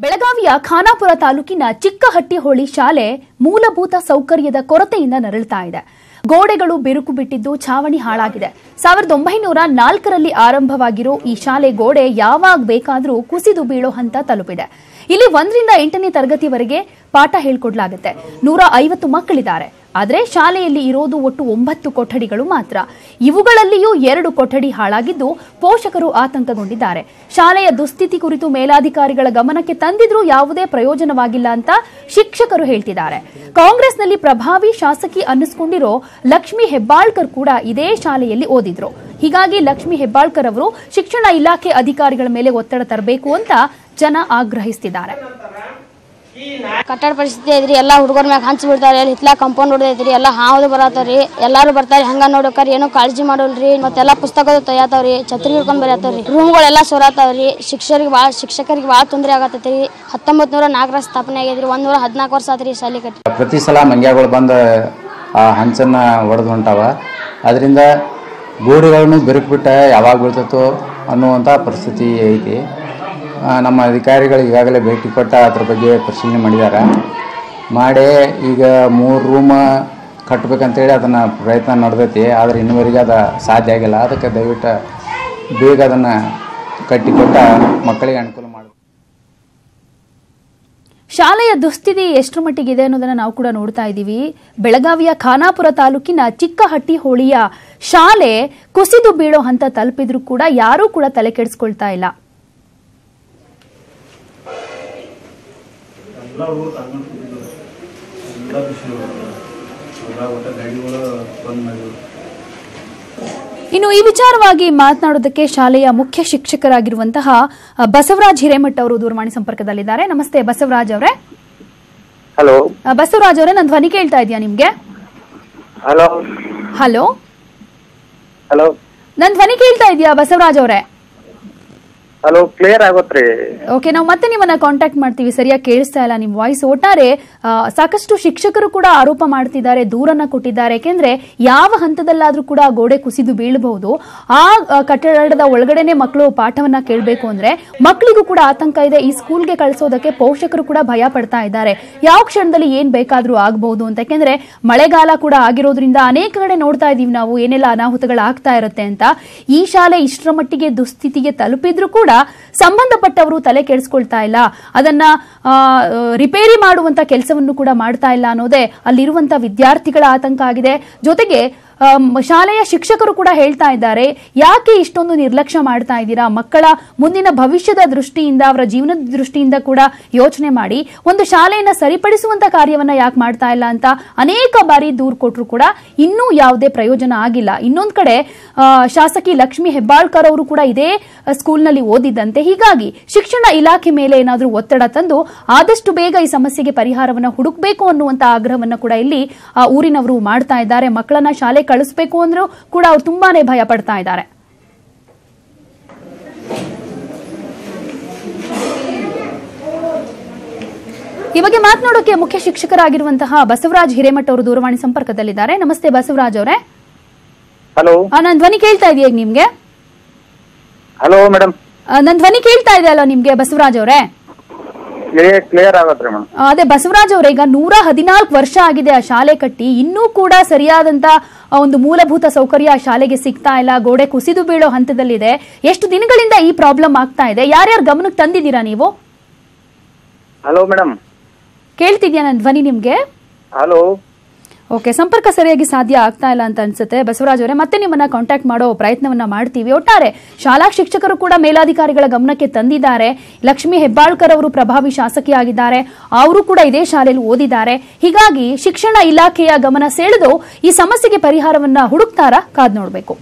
ಬೆಳಗಾವಿಯ ಖಾನಾಪುರ ತಾಲೂಕಿನ ಚಿಕ್ಕಹಟ್ಟಿಹೊಳಿ ಶಾಲೆ ಮೂಲಭೂತ ಸೌಕರ್ಯದ ಕೊರತೆಯಿಂದ ನರಳುತ್ತಾ ಇದೆ. ಗೋಡೆಗಳು ಬಿರುಕು ಬಿಟ್ಟಿದ್ದು ಛಾವಣಿ ಹಾಳಾಗಿದೆ. 1904ರಲ್ಲಿ ಆರಂಭವಾಗಿರೋ ಈ ಶಾಲೆ ಗೋಡೆ ಯಾವಾಗ ಬೇಕಾದರೂ ಕುಸಿದು ಬೀಳೋ ಹಂತ ತಲುಪಿದೆ. ಇಲ್ಲಿ 1ರಿಂದ 8ನೇ ತರಗತಿವರೆಗೆ ಪಾಠ ಹೇಳಿಕೊಡಲಾಗುತ್ತೆ. 150 ಮಕ್ಕಳಿದ್ದಾರೆ. ಆದರೆ ಶಾಲೆಯಲ್ಲಿ ಇರೋದು ಒಟ್ಟು 9 ಕೊಠಡಿಗಳು ಮಾತ್ರ. ಇವುಗಳಲ್ಲಿಯೂ 2 ಕೊಠಡಿ ಹಾಳಾಗಿದ್ದು ಪೋಷಕರು ಆತಂಕಗೊಂಡಿದ್ದಾರೆ. ಶಾಲೆಯ ದುಸ್ಥಿತಿ ಕುರಿತು ಮೇಲಾಧಿಕಾರಿಗಳ ಗಮನಕ್ಕೆ ತಂದಿದ್ರೂ ಯಾವುದೇ ಪ್ರಯೋಜನವಾಗಿಲ್ಲ ಅಂತ ಶಿಕ್ಷಕರು ಹೇಳ್ತಿದ್ದಾರೆ. ಕಾಂಗ್ರೆಸ್ನಲ್ಲಿ ಪ್ರಭಾವಿ ಶಾಸಕಿ ಅನ್ನಿಸಿಕೊಂಡಿರೋ ಲಕ್ಷ್ಮಿ ಹೆಬ್ಬಾಳ್ಕರ್ ಕೂಡ ಇದೇ ಶಾಲೆಯಲ್ಲಿ ಓದಿದ್ರು. ಹೀಗಾಗಿ ಲಕ್ಷ್ಮಿ ಹೆಬ್ಬಾಳ್ಕರ್ ಅವರು ಶಿಕ್ಷಣ ಇಲಾಖೆ ಅಧಿಕಾರಿಗಳ ಮೇಲೆ ಒತ್ತಡ ತರಬೇಕು ಅಂತ ಜನ ಆಗ್ರಹಿಸುತ್ತಿದ್ದಾರೆ. ಕಟ್ಟಡ ಪರಿಸ್ಥಿತಿ ಐತ್ರಿ. ಎಲ್ಲಾ ಹುಡುಗರ ಮ್ಯಾಗ ಹಂಚಿ ಬಿಡ್ತಾರೆ. ಹಿತ್ಲಾ ಕಂಪೌಂಡ್ ಹೊಡೆದೈತ್ರಿ. ಎಲ್ಲ ಹಾವದು ಬರತ್ತಾವ್ರಿ. ಎಲ್ಲಾರು ಬರ್ತಾರೆ. ಹಂಗ ನೋಡೋಕಾರಿ ಏನೋ ಕಾಳಜಿ ಮಾಡೋಲ್ರಿ. ಮತ್ತೆಲ್ಲಾ ಪುಸ್ತಕಗಳು ತೊಯ್ಯಾತಾವ್ರಿ. ಛತ್ರಿ ಹಿಡ್ಕೊಂಡ್ ಬರತ್ತಾವ್ರಿ. ರೂಮ್ಗಳೆಲ್ಲ ಸೋರಾತಾವ್ರಿ. ಶಿಕ್ಷಕರಿಗೆ ಭಾಳ ತೊಂದರೆ ಆಗತ್ತೈತ್ರಿ. 1904 ಸ್ಥಾಪನೆ ಆಗೈತ್ರಿ. 114 ವರ್ಷ ಆತ್ರಿ ಶಾಲೆ ಕಟ್ಟಿ. ಪ್ರತಿ ಸಲ ಮಂಗ್ಯಾಗಳು ಬಂದ ಆ ಹಂಚನ್ನ ಒಡೆದು ಹೊಂಟಾವ. ಅದರಿಂದ ಗೋಡೆಗಳನ್ನು ಬಿರುಕ್ಬಿಟ್ಟ ಯಾವಾಗ ಬೀಳ್ತೈತೋ ಅನ್ನುವಂಥ ಪರಿಸ್ಥಿತಿ ಐತಿ. ನಮ್ಮ ಅಧಿಕಾರಿಗಳು ಈಗಾಗಲೇ ಭೇಟಿ ಕೊಟ್ಟ ಅದ್ರ ಬಗ್ಗೆ ಪರಿಶೀಲನೆ ಮಾಡಿದ್ದಾರೆ. ಮಾಡಿ ಈಗ 3 ರೂಮ್ ಕಟ್ಟಬೇಕಂತೇಳಿ ಅದನ್ನು ಪ್ರಯತ್ನ ನಡೆದೈತಿ. ಆದರೆ ಇನ್ನುವರೆಗೆ ಅದು ಸಾಧ್ಯ ಆಗಿಲ್ಲ. ಅದಕ್ಕೆ ದಯವಿಟ್ಟು ಬೇಗ ಅದನ್ನು ಕಟ್ಟಿಕೊಟ್ಟ ಮಕ್ಕಳಿಗೆ ಅನುಕೂಲ ಮಾಡಿ. ಶಾಲೆಯ ದುಸ್ಥಿತಿ ಎಷ್ಟರ ಮಟ್ಟಿಗಿದೆ ಅನ್ನೋದನ್ನ ನಾವು ಕೂಡ ನೋಡ್ತಾ ಇದ್ದೀವಿ. ಬೆಳಗಾವಿಯ ಖಾನಾಪುರ ತಾಲೂಕಿನ ಚಿಕ್ಕಹಟ್ಟಿಹೊಳಿಯ ಶಾಲೆ ಕುಸಿದು ಬೀಳೋ ಹಂತ ತಲುಪಿದ್ರೂ ಕೂಡ ಯಾರೂ ಕೂಡ ತಲೆ ಕೆಡಿಸ್ಕೊಳ್ತಾ ಇಲ್ಲ. ಇನ್ನು ಈ ವಿಚಾರವಾಗಿ ಮಾತನಾಡೋದಕ್ಕೆ ಶಾಲೆಯ ಮುಖ್ಯ ಶಿಕ್ಷಕರಾಗಿರುವಂತಹ ಬಸವರಾಜ್ ಹಿರೇಮಠ್ ಅವರು ದೂರವಾಣಿ ಸಂಪರ್ಕದಲ್ಲಿದ್ದಾರೆ. ನಮಸ್ತೆ ಬಸವರಾಜ್ ಅವರೇ. ಹಲೋ ಬಸವರಾಜ್ ಅವರೇ, ನನ್ನ ಧ್ವನಿ ಕೇಳ್ತಾ ಇದೆಯಾ ನಿಮ್ಗೆ? ಹಲೋ ಹಲೋ ಹಲೋ ನನ್ನ ಧ್ವನಿ ಕೇಳ್ತಾ ಇದೆಯಾ ಬಸವರಾಜ್ ಅವರೇ? Hello, clear ಆಗುತ್ತ್ರಿ? ಓಕೆ, ನಾವು ಮತ್ತೆ ನಿಮ್ಮನ್ನ ಕಾಂಟ್ಯಾಕ್ಟ್ ಮಾಡ್ತೀವಿ. ಸರಿಯಾಗಿ ಕೇಳಿಸ್ತಾ ಇಲ್ಲ ನಿಮ್ಮ ವಾಯ್ಸ್. ಒಟ್ಟಾರೆ ಸಾಕಷ್ಟು ಶಿಕ್ಷಕರು ಕೂಡ ಆರೋಪ ಮಾಡ್ತಿದ್ದಾರೆ, ದೂರನ್ನ ಕೊಟ್ಟಿದ್ದಾರೆ. ಯಾಕೆಂದ್ರೆ ಯಾವ ಹಂತದಲ್ಲಾದ್ರೂ ಕೂಡ ಗೋಡೆ ಕುಸಿದು ಬೀಳಬಹುದು. ಆ ಕಟ್ಟಡದ ಒಳಗಡೆನೆ ಮಕ್ಕಳು ಪಾಠವನ್ನ ಕೇಳಬೇಕು ಅಂದ್ರೆ ಮಕ್ಕಳಿಗೂ ಕೂಡ ಆತಂಕ ಇದೆ. ಈ ಸ್ಕೂಲ್ಗೆ ಕಳಿಸೋದಕ್ಕೆ ಪೋಷಕರು ಕೂಡ ಭಯ ಪಡ್ತಾ ಇದ್ದಾರೆ. ಯಾವ ಕ್ಷಣದಲ್ಲಿ ಏನ್ ಬೇಕಾದ್ರೂ ಆಗಬಹುದು ಅಂತ. ಯಾಕೆಂದ್ರೆ ಮಳೆಗಾಲ ಕೂಡ ಆಗಿರೋದ್ರಿಂದ ಅನೇಕ ಕಡೆ ನೋಡ್ತಾ ಇದೀವಿ ನಾವು ಏನೆಲ್ಲ ಅನಾಹುತಗಳು ಆಗ್ತಾ ಇರುತ್ತೆ ಅಂತ. ಈ ಶಾಲೆ ಇಷ್ಟರ ಮಟ್ಟಿಗೆ ದುಸ್ಥಿತಿಗೆ ತಲುಪಿದ್ರು ಕೂಡ ಸಂಬಂಧಪಟ್ಟವರು ತಲೆ ಕೆಡಿಸ್ಕೊಳ್ತಾ ಇಲ್ಲ. ಅದನ್ನ ರಿಪೇರಿ ಮಾಡುವಂತ ಕೆಲಸವನ್ನು ಕೂಡ ಮಾಡ್ತಾ ಇಲ್ಲ ಅನ್ನೋದೇ ಅಲ್ಲಿರುವಂತ ವಿದ್ಯಾರ್ಥಿಗಳ ಆತಂಕ ಆಗಿದೆ. ಜೊತೆಗೆ ಶಾಲೆಯ ಶಿಕ್ಷಕರು ಕೂಡ ಹೇಳ್ತಾ ಇದ್ದಾರೆ, ಯಾಕೆ ಇಷ್ಟೊಂದು ನಿರ್ಲಕ್ಷ್ಯ ಮಾಡ್ತಾ ಇದ್ದೀರಾ? ಮಕ್ಕಳ ಮುಂದಿನ ಭವಿಷ್ಯದ ದೃಷ್ಟಿಯಿಂದ, ಅವರ ಜೀವನದ ದೃಷ್ಟಿಯಿಂದ ಕೂಡ ಯೋಚನೆ ಮಾಡಿ ಒಂದು ಶಾಲೆಯನ್ನ ಸರಿಪಡಿಸುವಂತ ಕಾರ್ಯವನ್ನ ಯಾಕೆ ಮಾಡ್ತಾ ಇಲ್ಲ ಅಂತ ಅನೇಕ ಬಾರಿ ದೂರು ಕೊಟ್ಟರು ಕೂಡ ಇನ್ನೂ ಯಾವುದೇ ಪ್ರಯೋಜನ ಆಗಿಲ್ಲ. ಇನ್ನೊಂದು ಕಡೆ ಶಾಸಕಿ ಲಕ್ಷ್ಮಿ ಹೆಬ್ಬಾಳ್ಕರ್ ಅವರು ಕೂಡ ಇದೇ ಸ್ಕೂಲ್ನಲ್ಲಿ ಓದಿದ್ದಂತೆ. ಹೀಗಾಗಿ ಶಿಕ್ಷಣ ಇಲಾಖೆ ಮೇಲೆ ಏನಾದರೂ ಒತ್ತಡ ತಂದು ಆದಷ್ಟು ಬೇಗ ಈ ಸಮಸ್ಯೆಗೆ ಪರಿಹಾರವನ್ನ ಹುಡುಕಬೇಕು ಅನ್ನುವಂತ ಆಗ್ರಹವನ್ನ ಕೂಡ ಇಲ್ಲಿ ಊರಿನವರು ಮಾಡ್ತಾ ಇದ್ದಾರೆ. ಮಕ್ಕಳನ್ನ ಶಾಲೆ ಕಳಿಸಬೇಕು ಅಂದ್ರೂ ಕೂಡ ಅವ್ರು ತುಂಬಾನೇ ಭಯ ಪಡ್ತಾ ಇದ್ದಾರೆ. ಈ ಬಗ್ಗೆ ಮಾತನಾಡೋಕೆ ಮುಖ್ಯ ಶಿಕ್ಷಕರಾಗಿರುವಂತಹ ಬಸವರಾಜ್ ಹಿರೇಮಠ್ ಅವರು ದೂರವಾಣಿ ಸಂಪರ್ಕದಲ್ಲಿದ್ದಾರೆ. ನಮಸ್ತೆ ಬಸವರಾಜ್ ಅವರೇ. ಹಲೋ, ನನ್ನ ಧ್ವನಿ ಕೇಳ್ತಾ ಇದೆಯಾ ನಿಮ್ಗೆ? ಹಲೋ ಮೇಡಮ್, ನನ್ನ ಧ್ವನಿ ಕೇಳ್ತಾ ಇದೆ ಅಲ್ಲ ನಿಮ್ಗೆ ಬಸವರಾಜ್ ಅವರೇ? ಕ್ಲಿಯರ್ ಆಗತ್ರಿ ಮೇಡಮ್. ಅದೇ ಬಸವರಾಜ್ ಅವರೇ, ಈಗ 114 ವರ್ಷ ಆಗಿದೆ ಆ ಶಾಲೆ ಕಟ್ಟಿ. ಇನ್ನೂ ಕೂಡ ಸರಿಯಾದಂತ ಒಂದು ಮೂಲಭೂತ ಸೌಕರ್ಯ ಆ ಶಾಲೆಗೆ ಸಿಗ್ತಾ ಇಲ್ಲ. ಗೋಡೆ ಕುಸಿದು ಬೀಳೋ ಹಂತದಲ್ಲಿದೆ. ಎಷ್ಟು ದಿನಗಳಿಂದ ಈ ಪ್ರಾಬ್ಲಮ್ ಆಗ್ತಾ ಇದೆ? ಯಾರ್ಯಾರು ಗಮನಕ್ಕೆ ತಂದಿದ್ದೀರಾ ನೀವು? ಹಲೋ ಮೇಡಮ್, ಕೇಳ್ತಿದ್ಯಾ ನನ್ನ ಧ್ವನಿ ನಿಮ್ಗೆ? ಹಲೋ. ಓಕೆ, ಸಂಪರ್ಕ ಸರಿಯಾಗಿ ಸಾಧ್ಯ ಆಗ್ತಾ ಇಲ್ಲ ಅಂತ ಅನ್ಸುತ್ತೆ ಬಸವರಾಜ್ ಅವರೇ. ಮತ್ತೆ ನಿಮ್ಮನ್ನ ಕಾಂಟ್ಯಾಕ್ಟ್ ಮಾಡೋ ಪ್ರಯತ್ನವನ್ನ ಮಾಡ್ತೀವಿ. ಒಟ್ಟಾರೆ ಶಾಲಾ ಶಿಕ್ಷಕರು ಕೂಡ ಮೇಲಾಧಿಕಾರಿಗಳ ಗಮನಕ್ಕೆ ತಂದಿದ್ದಾರೆ. ಲಕ್ಷ್ಮಿ ಹೆಬ್ಬಾಳ್ಕರ್ ಅವರು ಪ್ರಭಾವಿ ಶಾಸಕಿಯಾಗಿದ್ದಾರೆ. ಅವರು ಕೂಡ ಇದೇ ಶಾಲೆಯಲ್ಲಿ ಓದಿದ್ದಾರೆ. ಹೀಗಾಗಿ ಶಿಕ್ಷಣ ಇಲಾಖೆಯ ಗಮನ ಸೆಳೆದು ಈ ಸಮಸ್ಯೆಗೆ ಪರಿಹಾರವನ್ನ ಹುಡುಕ್ತಾರಾ? ಕಾದ್ ನೋಡ್ಬೇಕು.